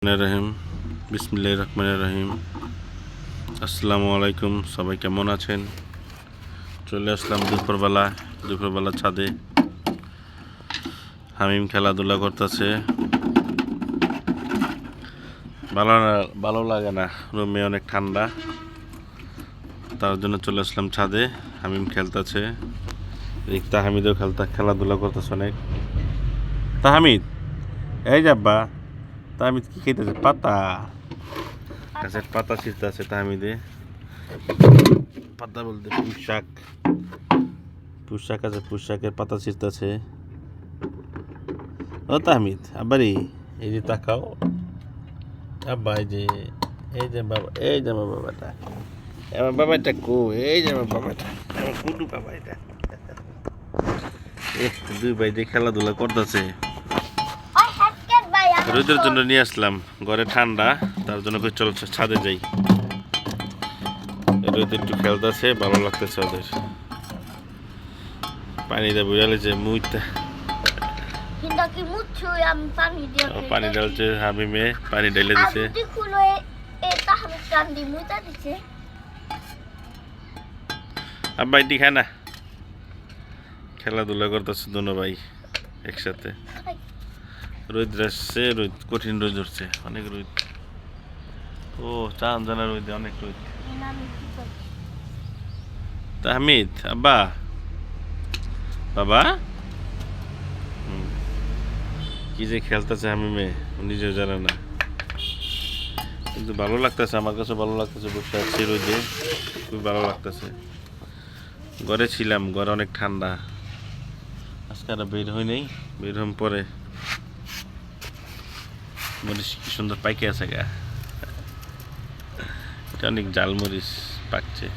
রহমানির রহিম বিসমিল্লাহির রহমানির রহিম। আসসালামু আলাইকুম, সবাই কেমন আছেন? চলে আসলাম দুপুরবেলা ছাদে। হামিম খেলাধুলা করতেছে। ভালো লাগে না, রুমে অনেক ঠান্ডা, তার জন্য চলে আসলাম ছাদে। হামিম খেলতেছে, তাহমিদও খেলাধুলা করতেছে অনেক। তাহমিদ, এই যাব্বা, তাহমিদ কি খেতেছে? পাতা, গাছের পাতা ছিঁড়তেছে তাহমিদে। পাতা বলতে পুঁশাক আছে, পুঁশাকের পাতা ছিঁড়তেছে। ও তাহমিদ, আব্বারি এই যে তাকাও, আব্বা এই যে বাবা, এই যে আমার বাবাটা, আমার বাবাটা কো, এই যে আমার বাবাটা, আমার কুটু বাবা। এটা দুই ভাই দিয়ে খেলাধুলা করতেছে। রোদের জন্য নিয়ে আসলাম, ঘরে ঠান্ডা, তার জন্য চল ছাদে যাই। রোদ একটু খেলতেছে, ভালো লাগতেছে ওদের। পানিটা বুঝালেছে মুইটা, পানি ঢালছে হামিমে, পানি ঢেলে দিছে। আব্বা এটি খায় না, খেলাধুলা করতেছে দুনো ভাই একসাথে। রোদ আসছে, কঠিন রোদ উঠছে, অনেক রোদ। ও চান জানা রোদে অনেক রোদ। তাহমিদ, আব্বা, বাবা কি যে খেলতেছে হামিমে, নিজেও জানে না, কিন্তু ভালো লাগতেছে। আমার কাছে ভালো লাগতেছে, বসে আছি রোদে, খুব ভালো লাগতেছে। ঘরে ছিলাম, ঘরে অনেক ঠান্ডা, আজকে আর বের হই নেই, বের হম পরে। মরিচ কি সুন্দর পাইকে আছে গা, এটা অনেক জাল মরিচ পাকছে,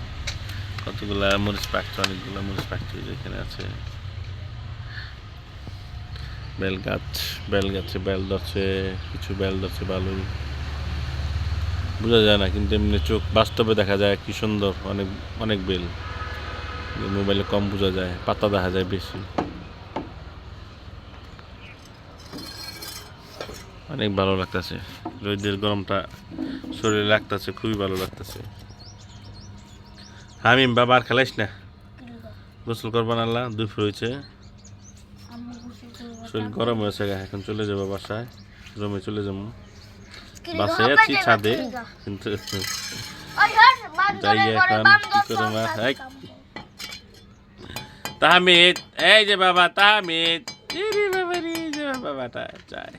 কতগুলা মরিচ পাকছে, অনেকগুলা মরিচ পাকছে। যেখানে আছে বেল গাছে বেল ধরছে, কিছু বেল ধরছে ভালোই, বোঝা যায় না, কিন্তু এমনি চোখ বাস্তবে দেখা যায় কি সুন্দর, অনেক অনেক বেল। মোবাইলে কম বোঝা যায়, পাতা দেখা যায় বেশি। অনেক ভালো লাগতেছে, রোদের গরমটা শরীরে লাগতেছে, খুবই ভালো লাগতেছে। হামিম বাবা আর খেলাইস না, গোসল করবা না, দুপুর হয়েছে, শরীর গরম হয়েছে, এখন চলে যাবো বাসায়, রুমে চলে যাবো। বাসায় আছি ছাদে, কিন্তু যাই এখন কি করে মা। তাহমিদ, এই যে বাবা তাহমিদ, বাবাটা চায়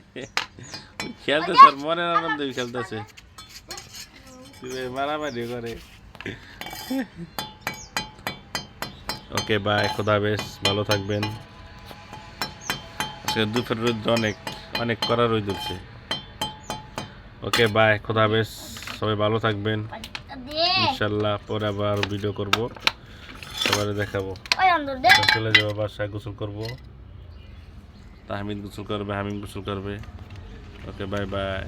খেলতেছে, মনের আনন্দে খেলতেছে, মারামারি করে। ওকে বাই, খোদা হাফেজ, ভালো থাকবেন। আজকে দুপুর রোদ অনেক অনেক কড়া রোদ উঠছে। ওকে বাই, খোদা হাফেজ, সবাই ভালো থাকবেন। ইনশাল্লাহ পরে আবার ভিডিও করব, সবাই দেখাবো। চলে যাবো বাসায়, গোসল করবো, তাহমিদ গোসল করবে, হামিম গোসল করবে। Okay bye bye.